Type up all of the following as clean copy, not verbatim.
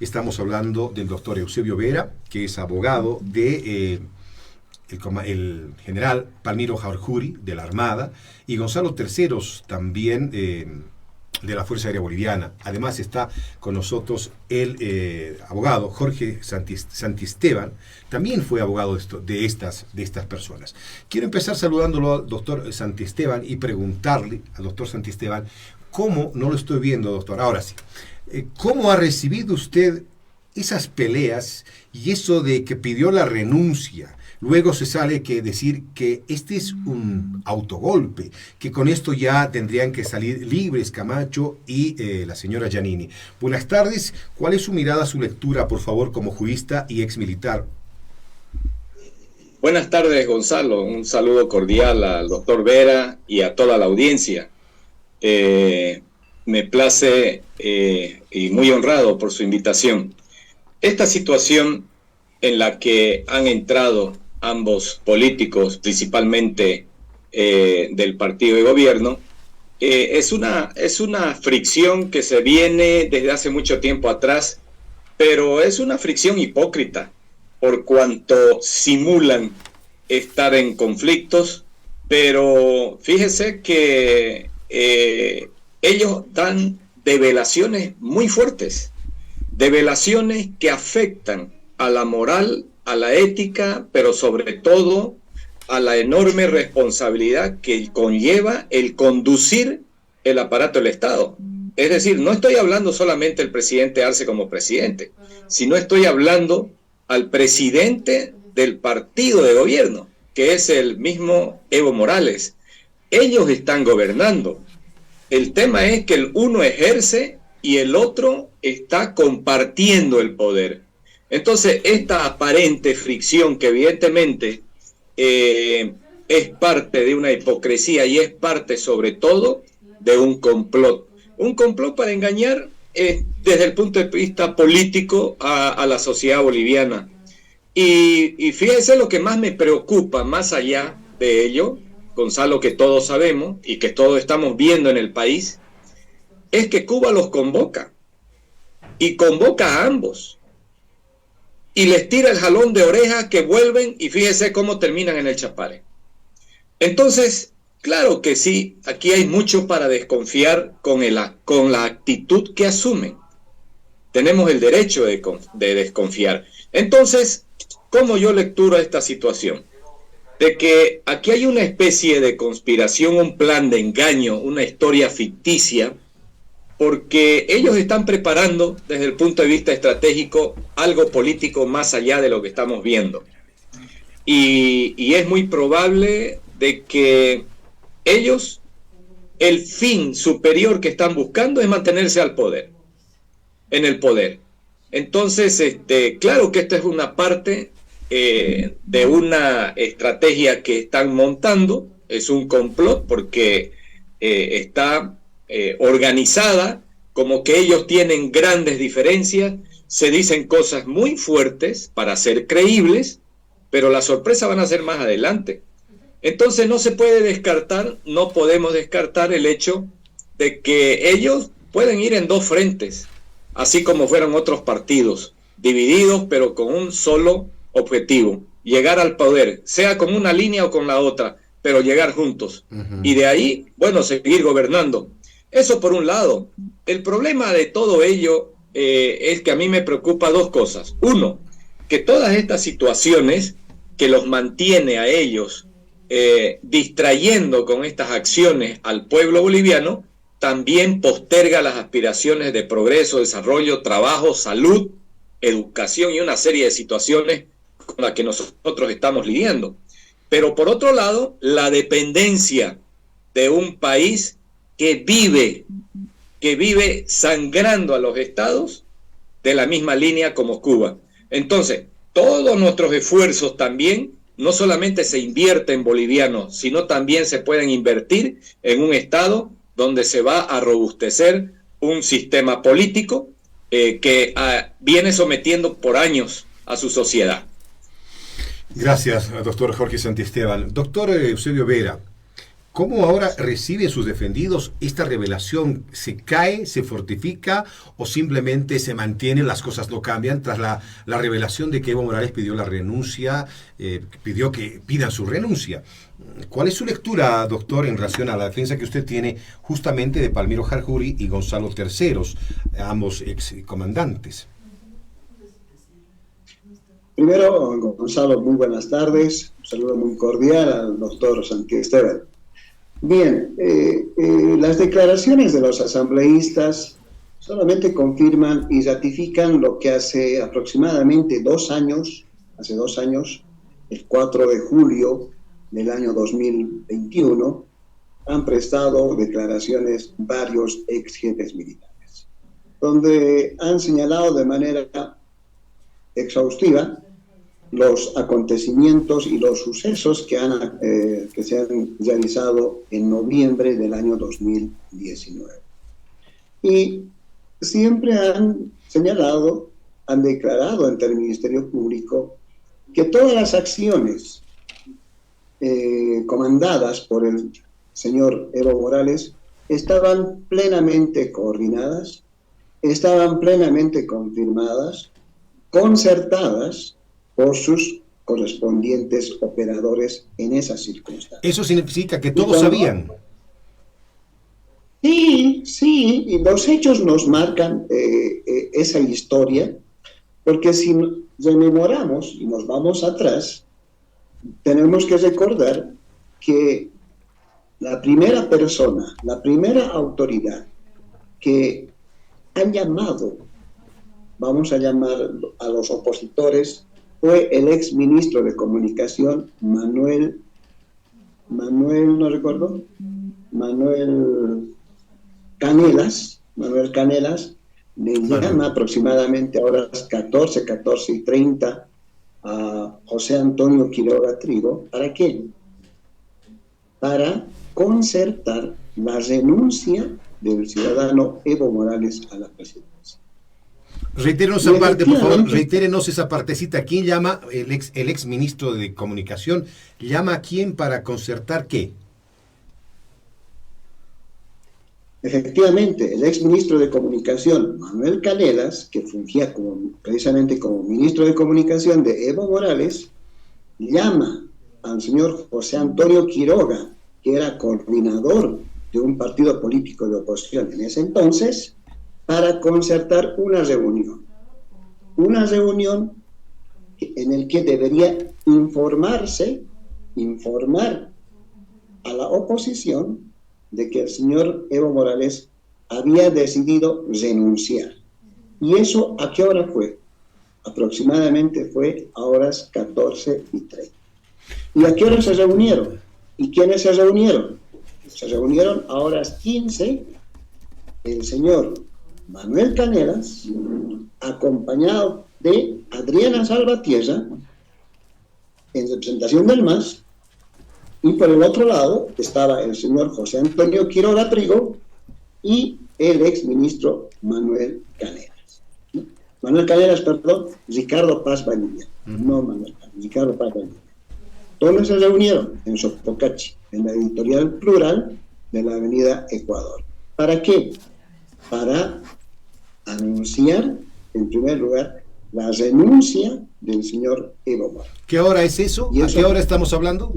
Estamos hablando del doctor Eusebio Vera, que es abogado de el general Palmiro Jarjuri de la Armada, y Gonzalo Terceros, también de la Fuerza Aérea Boliviana. Además está con nosotros el abogado Jorge Santisteban, también fue abogado de estas personas. Quiero empezar saludándolo al doctor Santisteban y preguntarle al doctor Santisteban cómo, no lo estoy viendo, doctor, ahora sí, ¿cómo ha recibido usted esas peleas y eso de que pidió la renuncia? Luego se sale que decir que este es un autogolpe, que con esto ya tendrían que salir libres Camacho y la señora Giannini. Buenas tardes, ¿cuál es su mirada, su lectura, por favor, como jurista y exmilitar? Buenas tardes, Gonzalo. Un saludo cordial al doctor Vera y a toda la audiencia. Me place y muy honrado por su invitación. Esta situación en la que han entrado ambos políticos, principalmente del partido de gobierno, es una fricción que se viene desde hace mucho tiempo atrás, pero es una fricción hipócrita, por cuanto simulan estar en conflictos, pero fíjese que ellos dan develaciones muy fuertes, develaciones que afectan a la moral, a la ética, pero sobre todo a la enorme responsabilidad que conlleva el conducir el aparato del Estado. Es decir, no estoy hablando solamente del presidente Arce como presidente, sino estoy hablando al presidente del partido de gobierno, que es el mismo Evo Morales. Ellos están gobernando. El tema es que el uno ejerce y el otro está compartiendo el poder. Entonces, esta aparente fricción que evidentemente es parte de una hipocresía y es parte sobre todo de un complot para engañar desde el punto de vista político a la sociedad boliviana. Y fíjense lo que más me preocupa, más allá de ello, Gonzalo, que todos sabemos y que todos estamos viendo en el país, es que Cuba los convoca y convoca a ambos. Y les tira el jalón de orejas que vuelven y fíjese cómo terminan en el Chapare. Entonces, claro que sí, aquí hay mucho para desconfiar con la actitud que asumen. Tenemos el derecho de desconfiar. Entonces, ¿cómo yo lecturo esta situación? De que aquí hay una especie de conspiración, un plan de engaño, una historia ficticia, porque ellos están preparando desde el punto de vista estratégico algo político más allá de lo que estamos viendo. Y es muy probable de que ellos, el fin superior que están buscando es mantenerse al poder, en el poder. Entonces, claro que esta es una parte de una estrategia que están montando, es un complot porque está organizada, como que ellos tienen grandes diferencias, se dicen cosas muy fuertes para ser creíbles, pero la sorpresa van a ser más adelante. Entonces no se puede descartar, no podemos descartar el hecho de que ellos pueden ir en dos frentes, así como fueron otros partidos, divididos pero con un solo objetivo, llegar al poder, sea con una línea o con la otra, pero llegar juntos. Y de ahí, bueno, seguir gobernando. Eso por un lado. El problema de todo ello es que a mí me preocupa dos cosas. Uno, que todas estas situaciones que los mantiene a ellos distrayendo con estas acciones al pueblo boliviano, también posterga las aspiraciones de progreso, desarrollo, trabajo, salud, educación y una serie de situaciones con las que nosotros estamos lidiando. Pero por otro lado, la dependencia de un país que vive sangrando a los estados de la misma línea como Cuba. Entonces, todos nuestros esfuerzos también no solamente se invierten en bolivianos, sino también se pueden invertir en un estado donde se va a robustecer un sistema político que viene sometiendo por años a su sociedad. Gracias, doctor Jorge Santisteban. Doctor Eusebio Vera, ¿Cómo ahora reciben sus defendidos esta revelación? ¿Se cae, se fortifica o simplemente se mantienen, las cosas no cambian tras la revelación de que Evo Morales pidió la renuncia, pidió que pidan su renuncia? ¿Cuál es su lectura, doctor, en relación a la defensa que usted tiene justamente de Palmiro Jarjuri y Gonzalo Terceros, ambos excomandantes? Primero, Gonzalo, muy buenas tardes. Un saludo muy cordial al doctor Santiesteban. Bien, las declaraciones de los asambleístas solamente confirman y ratifican lo que hace aproximadamente 2 años, el 4 de julio del año 2021, han prestado declaraciones varios ex jefes militares, donde han señalado de manera exhaustiva los acontecimientos y los sucesos que se han realizado en noviembre del año 2019. Y siempre han señalado, han declarado ante el Ministerio Público que todas las acciones comandadas por el señor Evo Morales estaban plenamente coordinadas, estaban plenamente confirmadas, concertadas por sus correspondientes operadores en esas circunstancias. ¿Eso significa que todos sabían? Sí, y los hechos nos marcan esa historia, porque si rememoramos y nos vamos atrás, tenemos que recordar que la primera persona, la primera autoridad que han llamado, vamos a llamar a los opositores, fue el ex ministro de Comunicación, Manuel Canelas, le llama aproximadamente a horas 14:30 a José Antonio Quiroga Trigo. ¿Para qué? Para concertar la renuncia del ciudadano Evo Morales a la presidencia. Reitérenos esa parte, por favor, reitérenos esa partecita. ¿Quién llama, el ex ministro de Comunicación, llama a quién para concertar qué? Efectivamente, el ex ministro de Comunicación, Manuel Canelas, que fungía precisamente como ministro de Comunicación de Evo Morales, llama al señor José Antonio Quiroga, que era coordinador de un partido político de oposición en ese entonces, para concertar una reunión en la que debería informar a la oposición de que el señor Evo Morales había decidido renunciar. ¿Y eso a qué hora fue? Aproximadamente fue a horas 14:30. ¿Y a qué hora se reunieron? ¿Y quiénes se reunieron? Se reunieron a horas 15 el señor Manuel Canelas, acompañado de Adriana Salvatierra, en representación del MAS, y por el otro lado estaba el señor José Antonio Quiroga Trigo y el ex ministro Ricardo Paz Vanilla, no Manuel Canelas, Ricardo Paz Vanilla. Todos se reunieron en Sopocachi, en la editorial Plural de la Avenida Ecuador. ¿Para qué? Para anunciar, en primer lugar, la renuncia del señor Evo Morales. ¿Qué hora es eso? ¿A qué hora estamos hablando?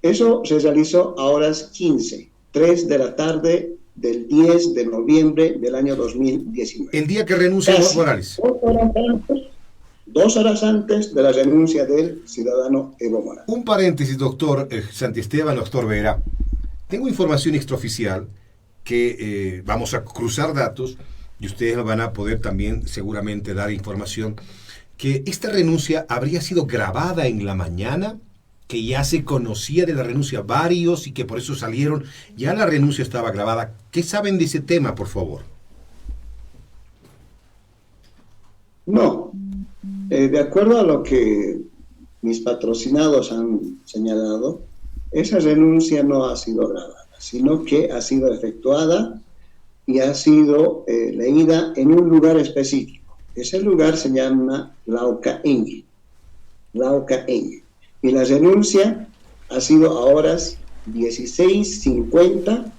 Eso se realizó a horas 15, 3 de la tarde del 10 de noviembre del año 2019. El día que renuncia Evo Morales. 2 horas antes de la renuncia del ciudadano Evo Morales. Un paréntesis, doctor Santiesteban, doctor Vera. Tengo información extraoficial que vamos a cruzar datos y ustedes van a poder también seguramente dar información, que esta renuncia habría sido grabada en la mañana, que ya se conocía de la renuncia varios y que por eso salieron, ya la renuncia estaba grabada. ¿Qué saben de ese tema, por favor? No, de acuerdo a lo que mis patrocinados han señalado, esa renuncia no ha sido grabada, sino que ha sido efectuada y ha sido leída en un lugar específico. Ese lugar se llama Laucaeñe. Y la renuncia ha sido a horas 1650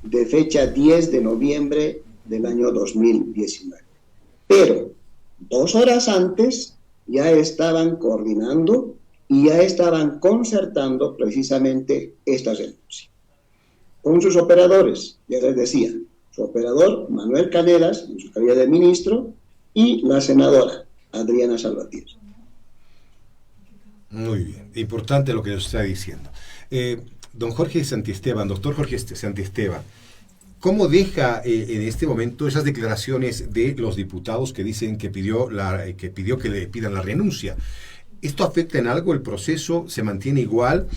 de fecha 10 de noviembre del año 2019. Pero 2 horas antes ya estaban coordinando y ya estaban concertando precisamente esta renuncia con sus operadores. Ya les decía, su operador Manuel Canelas, en su calidad de ministro, y la senadora Adriana Salvatierra. Muy bien, importante lo que nos está diciendo. Don Jorge Santiesteban, doctor Jorge Santiesteban, ¿cómo deja en este momento esas declaraciones de los diputados que dicen que pidió que le pidan la renuncia? ¿Esto afecta en algo el proceso? ¿Se mantiene igual?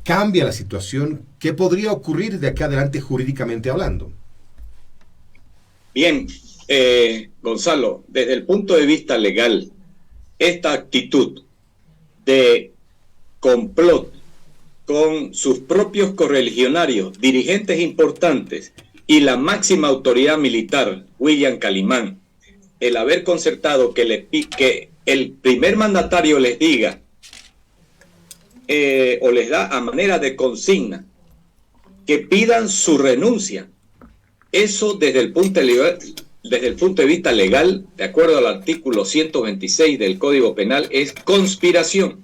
¿Cambia la situación? ¿Qué podría ocurrir de acá adelante jurídicamente hablando? Bien, Gonzalo, desde el punto de vista legal, esta actitud de complot con sus propios correligionarios, dirigentes importantes y la máxima autoridad militar, William Calimán, el haber concertado que el primer mandatario les diga o les da a manera de consigna que pidan su renuncia, eso desde el punto de vista legal, de acuerdo al artículo 126 del Código Penal, es conspiración.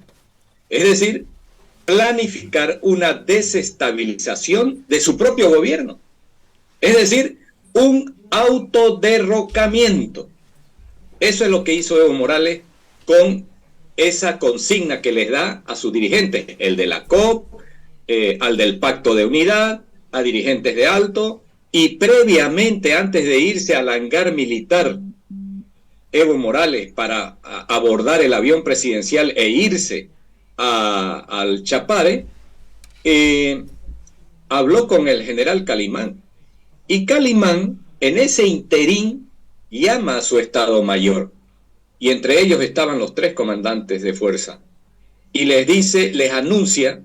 Es decir, planificar una desestabilización de su propio gobierno. Es decir, un autoderrocamiento. Eso es lo que hizo Evo Morales con esa consigna que les da a sus dirigentes, el de la COP, al del Pacto de Unidad, a dirigentes de alto, y previamente, antes de irse al hangar militar, Evo Morales, para abordar el avión presidencial e irse al Chapare, habló con el general Calimán. Y Calimán, en ese interín, llama a su Estado Mayor. Y entre ellos estaban los 3 comandantes de fuerza. Y les anuncia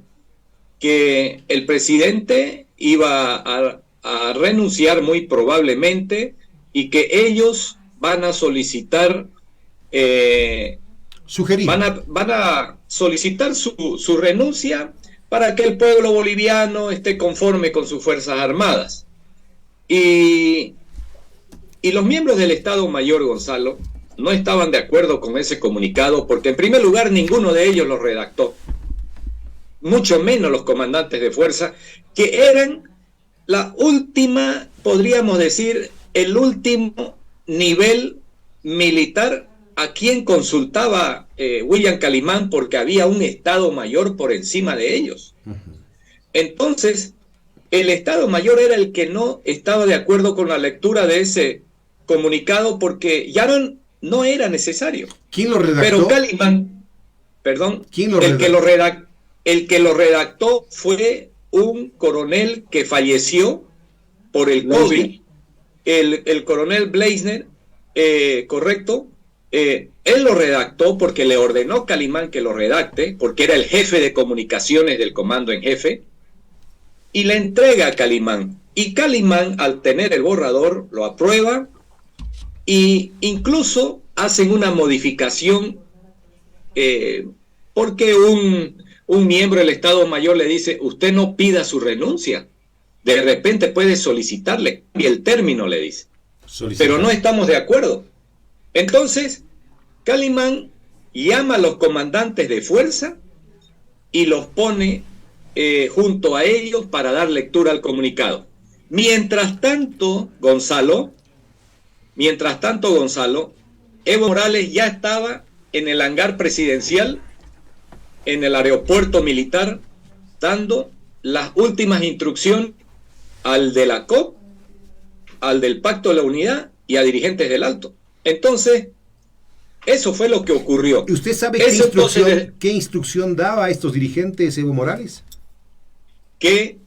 que el presidente iba a renunciar muy probablemente y que ellos van a solicitar van a solicitar su renuncia para que el pueblo boliviano esté conforme con sus Fuerzas Armadas. Y los miembros del Estado Mayor, Gonzalo, no estaban de acuerdo con ese comunicado porque, en primer lugar, ninguno de ellos lo redactó, mucho menos los comandantes de fuerza, que eran la última, podríamos decir, el último nivel militar a quien consultaba William Calimán, porque había un Estado Mayor por encima de ellos. Entonces, el Estado Mayor era el que no estaba de acuerdo con la lectura de ese comunicado porque ya no era necesario. ¿Quién lo redactó? Pero Calimán, perdón, ¿Quién lo el que lo redactó fue un coronel que falleció por el COVID, el coronel Bleisner, correcto. Él lo redactó porque le ordenó Calimán que lo redacte, porque era el jefe de comunicaciones del comando en jefe, y le entrega a Calimán. Y Calimán, al tener el borrador, lo aprueba, y incluso hacen una modificación, porque un miembro del Estado Mayor le dice: usted no pida su renuncia, de repente puede solicitarle, y el término le dice, pero no estamos de acuerdo. Entonces, Calimán llama a los comandantes de fuerza y los pone junto a ellos para dar lectura al comunicado. Mientras tanto, Gonzalo, Evo Morales ya estaba en el hangar presidencial, en el aeropuerto militar, dando las últimas instrucciones al de la COP, al del Pacto de la Unidad y a dirigentes del Alto. Entonces, eso fue lo que ocurrió. ¿Y usted sabe qué instrucción daba a estos dirigentes, Evo Morales? Que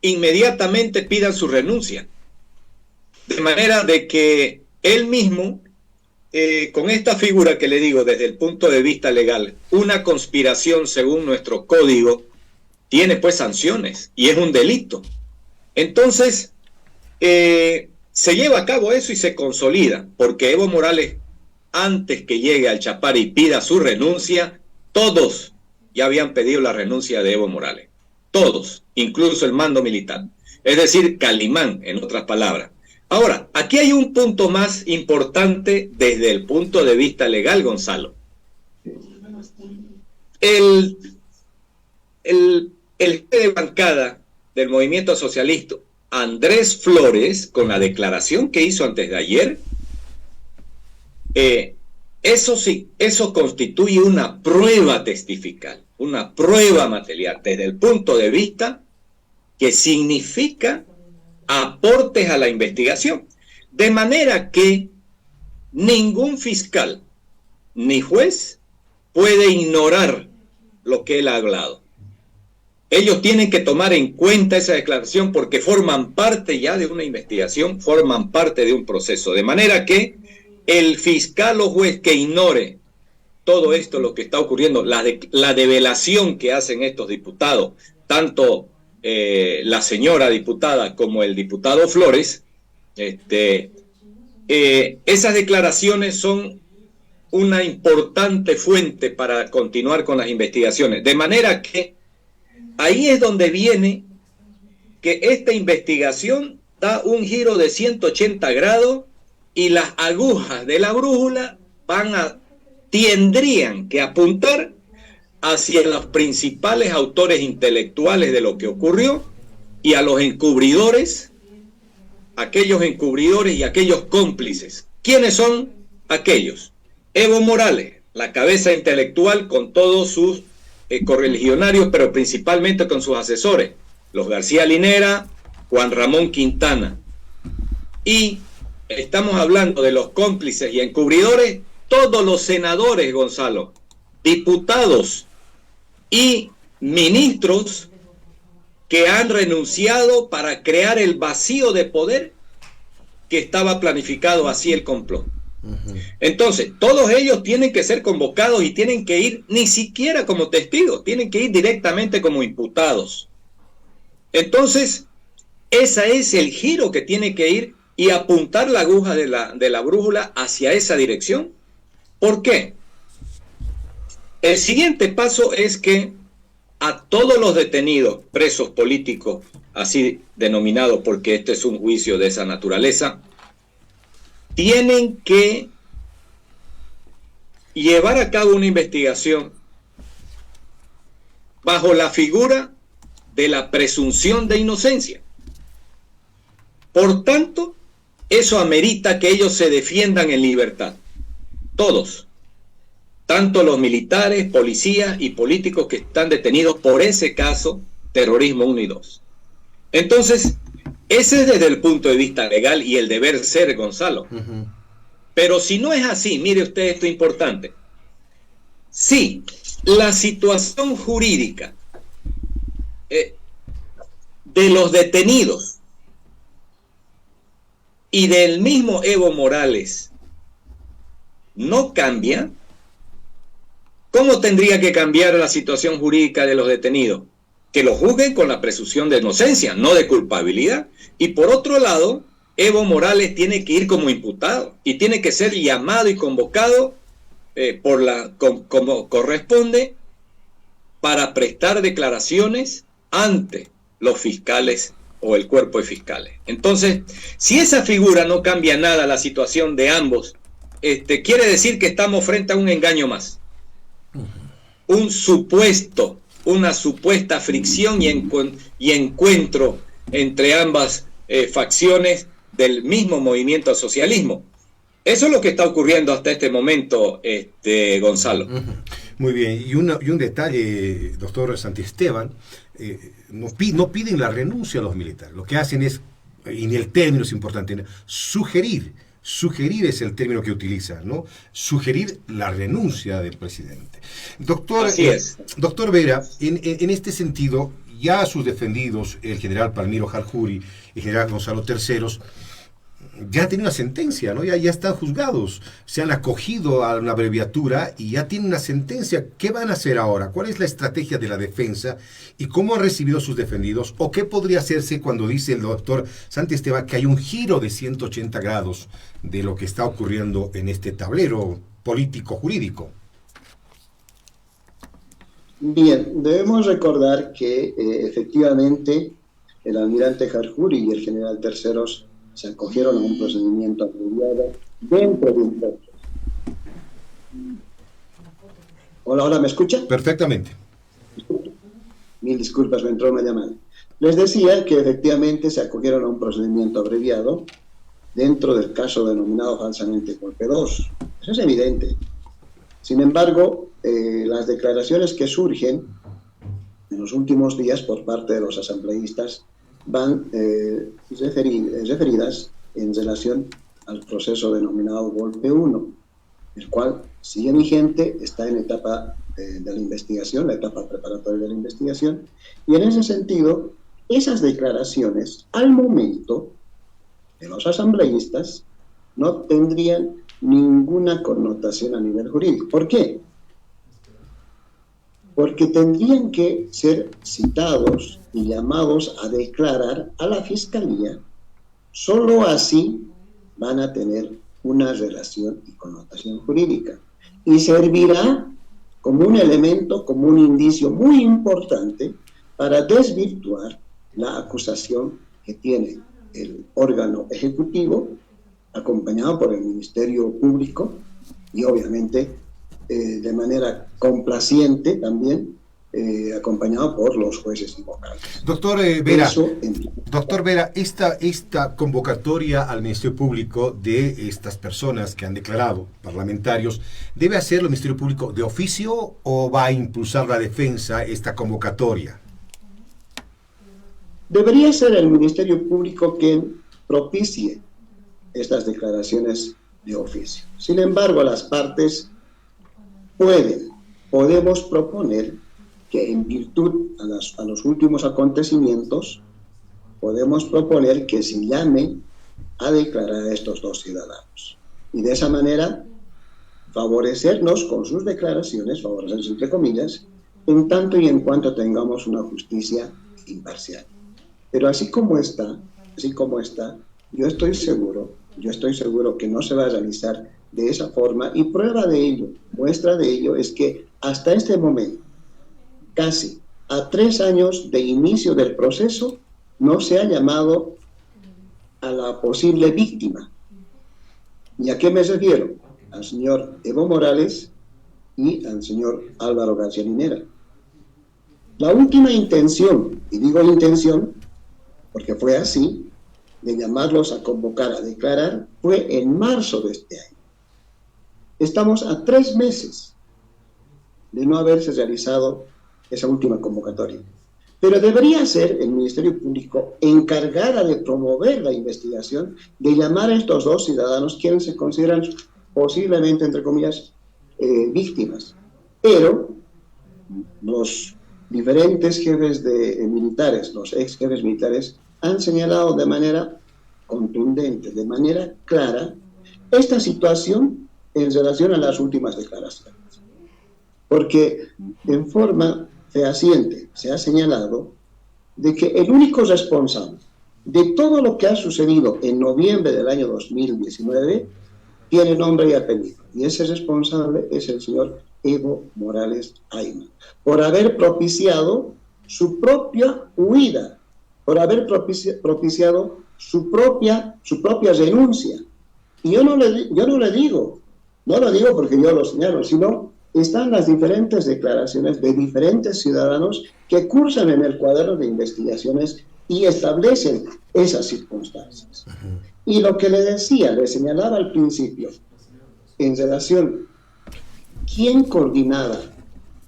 inmediatamente pidan su renuncia. De manera de que él mismo, con esta figura que le digo desde el punto de vista legal, una conspiración según nuestro código, tiene pues sanciones y es un delito. Entonces, se lleva a cabo eso y se consolida, porque Evo Morales, antes que llegue al Chapare y pida su renuncia, todos ya habían pedido la renuncia de Evo Morales. todos, incluso el mando militar. Es decir, Calimán, en otras palabras. Ahora, aquí hay un punto más importante desde el punto de vista legal, Gonzalo. El jefe de bancada del movimiento socialista, Andrés Flores, con la declaración que hizo antes de ayer, eso sí, eso constituye una prueba testifical, una prueba material, desde el punto de vista que significa aportes a la investigación. De manera que ningún fiscal ni juez puede ignorar lo que él ha hablado. Ellos tienen que tomar en cuenta esa declaración porque forman parte ya de una investigación, forman parte de un proceso. De manera que el fiscal o juez que ignore todo esto, lo que está ocurriendo, la develación que hacen estos diputados, tanto la señora diputada como el diputado Flores, esas declaraciones son una importante fuente para continuar con las investigaciones. De manera que ahí es donde viene que esta investigación da un giro de 180 grados y las agujas de la brújula tendrían que apuntar hacia los principales autores intelectuales de lo que ocurrió y a los encubridores, aquellos encubridores y aquellos cómplices. ¿Quiénes son aquellos? Evo Morales, la cabeza intelectual con todos sus correligionarios, pero principalmente con sus asesores, los García Linera, Juan Ramón Quintana. Y estamos hablando de los cómplices y encubridores, todos los senadores, Gonzalo, diputados y ministros que han renunciado para crear el vacío de poder que estaba planificado así el complot. Entonces, todos ellos tienen que ser convocados y tienen que ir ni siquiera como testigos, tienen que ir directamente como imputados. Entonces, ese es el giro que tiene que ir y apuntar la aguja de la brújula hacia esa dirección. ¿Por qué? El siguiente paso es que a todos los detenidos, presos políticos, así denominados porque este es un juicio de esa naturaleza, tienen que llevar a cabo una investigación bajo la figura de la presunción de inocencia. Por tanto, eso amerita que ellos se defiendan en libertad. Todos. Tanto los militares, policías y políticos que están detenidos por ese caso, terrorismo 1 y 2. Entonces, ese es desde el punto de vista legal y el deber ser, Gonzalo. Pero si no es así, mire usted esto importante. Si la situación jurídica de los detenidos y del mismo Evo Morales no cambia, ¿cómo tendría que cambiar la situación jurídica de los detenidos? Que lo juzguen con la presunción de inocencia, no de culpabilidad. Y por otro lado, Evo Morales tiene que ir como imputado y tiene que ser llamado y convocado como corresponde para prestar declaraciones ante los fiscales o el cuerpo de fiscales. Entonces, si esa figura no cambia nada la situación de ambos, quiere decir que estamos frente a un engaño más. Una supuesta fricción y encuentro entre ambas facciones del mismo movimiento al socialismo. Eso es lo que está ocurriendo hasta este momento, Gonzalo. Muy bien, y un detalle, doctor Santisteban, no piden la renuncia a los militares, lo que hacen es, y el término es importante, sugerir es el término que utilizan, ¿no? Sugerir la renuncia del presidente. Doctor, así es. Doctor Vera, en este sentido, ya sus defendidos, el general Palmiro Jarjuri y el general Gonzalo Terceros, ya han tenido una sentencia, ¿no? Ya están juzgados, se han acogido a una abreviatura y ya tienen una sentencia. ¿Qué van a hacer ahora? ¿Cuál es la estrategia de la defensa? ¿Y cómo han recibido sus defendidos? ¿O qué podría hacerse cuando dice el doctor Santisteban que hay un giro de 180 grados de lo que está ocurriendo en este tablero político-jurídico? Bien, debemos recordar que efectivamente el almirante Harjuri y el general Terceros se acogieron a un procedimiento abreviado dentro de un proceso. Hola, hola, ¿me escucha? Perfectamente. Mil disculpas, me entró una llamada. Les decía que efectivamente se acogieron a un procedimiento abreviado dentro del caso denominado falsamente Golpe 2. Eso es evidente. Sin embargo, las declaraciones que surgen en los últimos días por parte de los asambleístas van referidas en relación al proceso denominado Golpe 1, el cual sigue vigente, está en etapa de la investigación, la etapa preparatoria de la investigación, y en ese sentido, esas declaraciones, al momento de los asambleístas, no tendrían ninguna connotación a nivel jurídico. ¿Por qué? Porque tendrían que ser citados y llamados a declarar a la Fiscalía. Solo así van a tener una relación y connotación jurídica. Y servirá como un elemento, como un indicio muy importante para desvirtuar la acusación que tiene el órgano ejecutivo, acompañado por el Ministerio Público y obviamente de manera complaciente también, acompañado por los jueces invocados. Doctor Vera, esta convocatoria al Ministerio Público de estas personas que han declarado, parlamentarios, ¿debe hacerlo el Ministerio Público de oficio o va a impulsar la defensa esta convocatoria? Debería ser el Ministerio Público quien propicie estas declaraciones de oficio. Sin embargo, las partes podemos proponer que en virtud a los últimos acontecimientos, podemos proponer que se llame a declarar a estos dos ciudadanos. Y de esa manera, favorecernos con sus declaraciones, favorecernos entre comillas, en tanto y en cuanto tengamos una justicia imparcial. Pero así como está, yo estoy seguro que no se va a realizar de esa forma, y muestra de ello es que hasta este momento, casi a 3 años de inicio del proceso, no se ha llamado a la posible víctima. ¿Y a qué me refiero? Al señor Evo Morales y al señor Álvaro García Linera. La última intención, y digo intención porque fue así, de llamarlos a convocar a declarar, fue en marzo de este año. Estamos a 3 meses de no haberse realizado esa última convocatoria. Pero debería ser el Ministerio Público encargada de promover la investigación, de llamar a estos dos ciudadanos, quienes se consideran posiblemente, entre comillas, víctimas. Pero los diferentes jefes militares, los ex jefes militares, han señalado de manera contundente, de manera clara, esta situación en relación a las últimas declaraciones. Porque en forma fehaciente se ha señalado de que el único responsable de todo lo que ha sucedido en noviembre del año 2019 tiene nombre y apellido. Y ese responsable es el señor Evo Morales Ayma, por haber propiciado su propia huida, por haber propiciado su propia renuncia. Y yo no le digo porque yo lo señalo, sino están las diferentes declaraciones de diferentes ciudadanos que cursan en el cuaderno de investigaciones y establecen esas circunstancias. Y lo que le señalaba al principio, en relación, ¿quién coordinaba,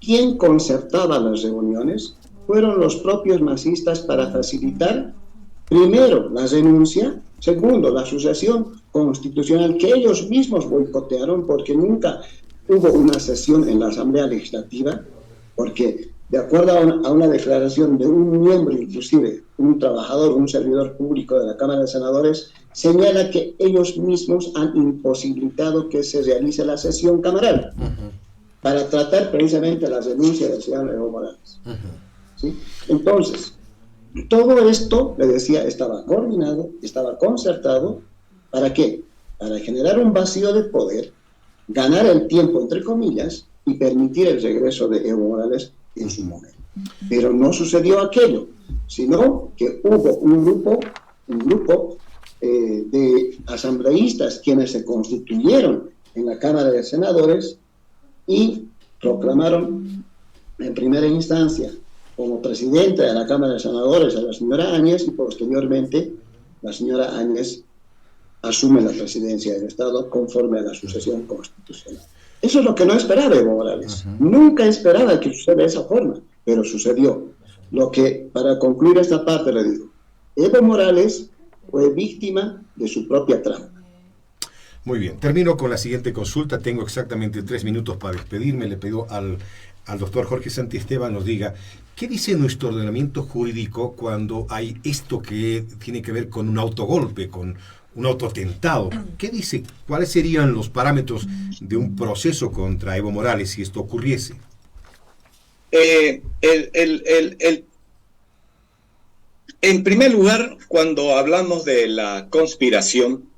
quién concertaba las reuniones? Fueron los propios masistas para facilitar, primero, la renuncia, segundo, la sucesión constitucional que ellos mismos boicotearon porque nunca hubo una sesión en la Asamblea Legislativa, porque de acuerdo a una declaración de un miembro, inclusive un trabajador, un servidor público de la Cámara de Senadores, señala que ellos mismos han imposibilitado que se realice la sesión cameral para tratar precisamente la renuncia del señor Evo Morales. ¿Sí? Entonces, todo esto, le decía, estaba coordinado, estaba concertado, ¿para qué? Para generar un vacío de poder, ganar el tiempo, entre comillas, y permitir el regreso de Evo Morales en su momento. Pero no sucedió aquello, sino que hubo un grupo de asambleístas quienes se constituyeron en la Cámara de Senadores y proclamaron en primera instancia como presidenta de la Cámara de Senadores a la señora Áñez, y posteriormente la señora Áñez asume la presidencia del Estado conforme a la sucesión constitucional. Eso es lo que no esperaba Evo Morales. Nunca esperaba que suceda de esa forma, pero sucedió. Lo que, para concluir esta parte, le digo, Evo Morales fue víctima de su propia trampa. Muy bien, termino con la siguiente consulta. Tengo exactamente 3 minutos para despedirme. Le pido al doctor Jorge Santiesteban nos diga qué dice nuestro ordenamiento jurídico cuando hay esto que tiene que ver con un autogolpe, con un autoatentado. ¿Qué dice? ¿Cuáles serían los parámetros de un proceso contra Evo Morales si esto ocurriese? En primer lugar, cuando hablamos de la conspiración,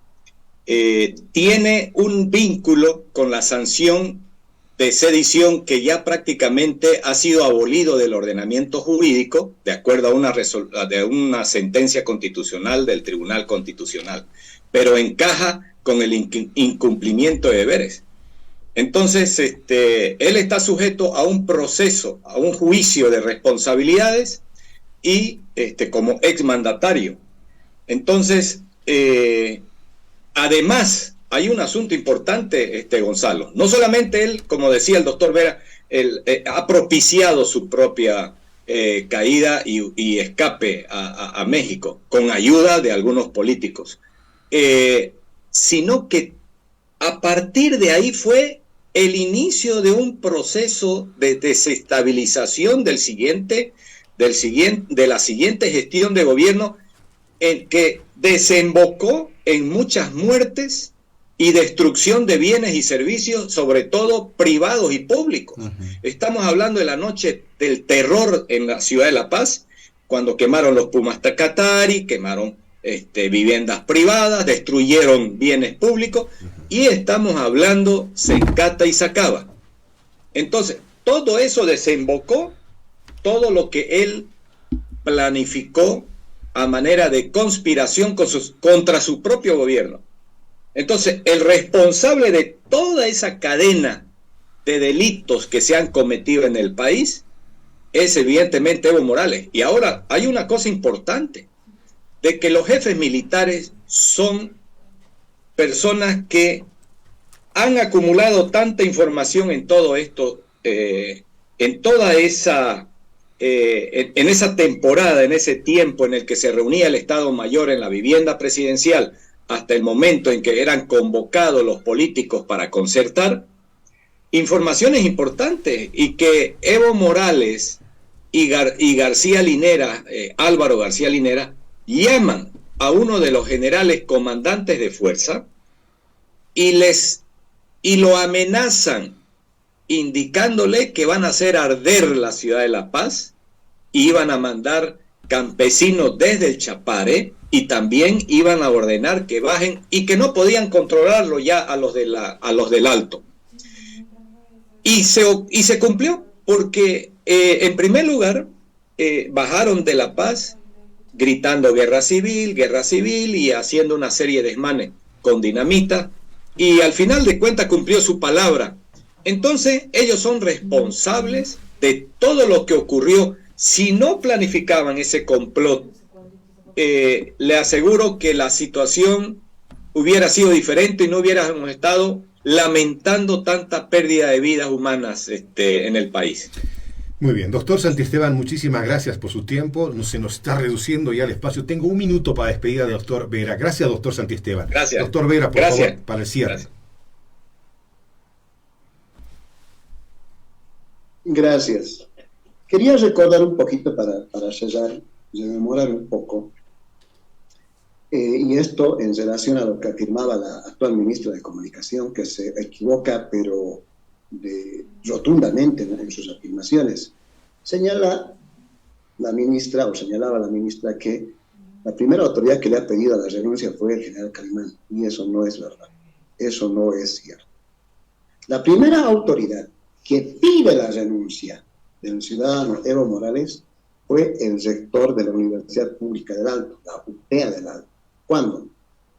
tiene un vínculo con la sanción de sedición que ya prácticamente ha sido abolido del ordenamiento jurídico de acuerdo a una sentencia constitucional del Tribunal Constitucional, pero encaja con el incumplimiento de deberes. Entonces, él está sujeto a un proceso, a un juicio de responsabilidades y como exmandatario. Entonces, además, hay un asunto importante, Gonzalo. No solamente él, como decía el doctor Vera, ha propiciado su propia caída y escape a México, con ayuda de algunos políticos, sino que a partir de ahí fue el inicio de un proceso de desestabilización de la siguiente gestión de gobierno, en que desembocó en muchas muertes y destrucción de bienes y servicios, sobre todo privados y públicos. Estamos hablando de la noche del terror en la ciudad de La Paz, cuando quemaron los Pumas Tacatari, quemaron viviendas privadas, destruyeron bienes públicos, y estamos hablando Sencata y Sacaba. Entonces, todo eso desembocó, todo lo que él planificó a manera de conspiración contra su propio gobierno. Entonces, el responsable de toda esa cadena de delitos que se han cometido en el país es evidentemente Evo Morales. Y ahora hay una cosa importante, de que los jefes militares son personas que han acumulado tanta información en todo esto, en toda esa en esa temporada, en ese tiempo en el que se reunía el Estado Mayor en la vivienda presidencial, hasta el momento en que eran convocados los políticos para concertar, informaciones importantes, y que Evo Morales y García Linera, Álvaro García Linera, llaman a uno de los generales comandantes de fuerza y lo amenazan, indicándole que van a hacer arder la ciudad de La Paz y iban a mandar campesinos desde el Chapare, y también iban a ordenar que bajen y que no podían controlarlo ya a los del Alto. Y se cumplió, porque en primer lugar bajaron de La Paz gritando guerra civil, y haciendo una serie de desmanes con dinamita, y al final de cuentas cumplió su palabra. Entonces ellos son responsables de todo lo que ocurrió. Si no planificaban ese complot, le aseguro que la situación hubiera sido diferente y no hubiéramos estado lamentando tanta pérdida de vidas humanas en el país. Muy bien, doctor Santiesteban, muchísimas gracias por su tiempo. Se nos está reduciendo ya el espacio. Tengo 1 minuto para despedir al doctor Vera. Gracias, doctor Santiesteban. Gracias. Doctor Vera, por favor, para el cierre. Gracias. Quería recordar un poquito para cerrar, rememorar un poco, y esto en relación a lo que afirmaba la actual ministra de Comunicación, que se equivoca, pero rotundamente en sus afirmaciones. Señalaba la ministra que la primera autoridad que le ha pedido la renuncia fue el general Calimán, y eso no es verdad, eso no es cierto. La primera autoridad que pide la renuncia del ciudadano Evo Morales fue el rector de la Universidad Pública del Alto, la UPEA del Alto. ¿Cuándo?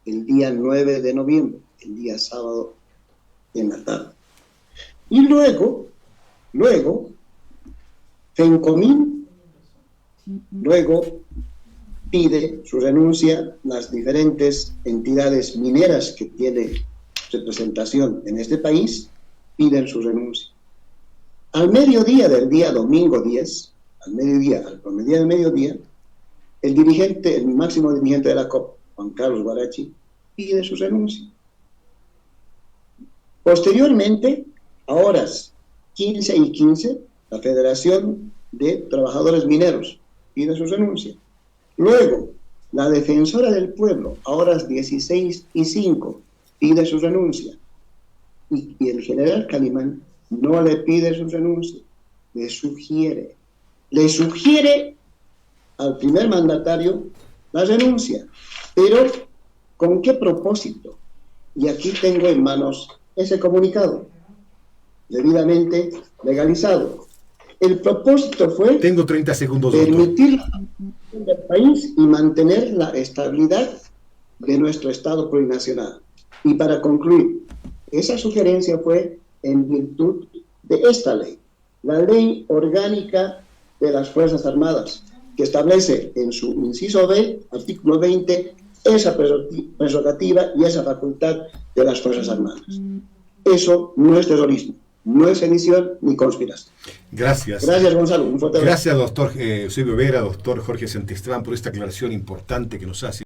El día 9 de noviembre, el día sábado en la tarde. Y luego, FENCOMIN, pide su renuncia las diferentes entidades mineras que tiene representación en este país, piden su renuncia. Al mediodía del día domingo 10, al mediodía del mediodía, el máximo dirigente de la COP, Juan Carlos Guarachi, pide su renuncia. Posteriormente, a horas 15:15, la Federación de Trabajadores Mineros pide su renuncia. Luego, la Defensora del Pueblo, a horas 16:05, pide su renuncia. Y el general Calimán no le pide su renuncia, le sugiere al primer mandatario la renuncia. Pero, ¿con qué propósito? Y aquí tengo en manos ese comunicado, debidamente legalizado. El propósito fue... Tengo 30 segundos, doctor. Permitir la administración del país y mantener la estabilidad de nuestro Estado plurinacional. Y para concluir, esa sugerencia fue en virtud de esta ley, la Ley Orgánica de las Fuerzas Armadas, que establece en su inciso B, artículo 20, esa prerrogativa y esa facultad de las Fuerzas Armadas. Eso no es terrorismo, no es sedición ni conspiración. Gracias. Gracias, Gonzalo. Un fuerte abrazo. Gracias, doctor Eusebio Vera, doctor Jorge Santisteban, por esta aclaración importante que nos hace.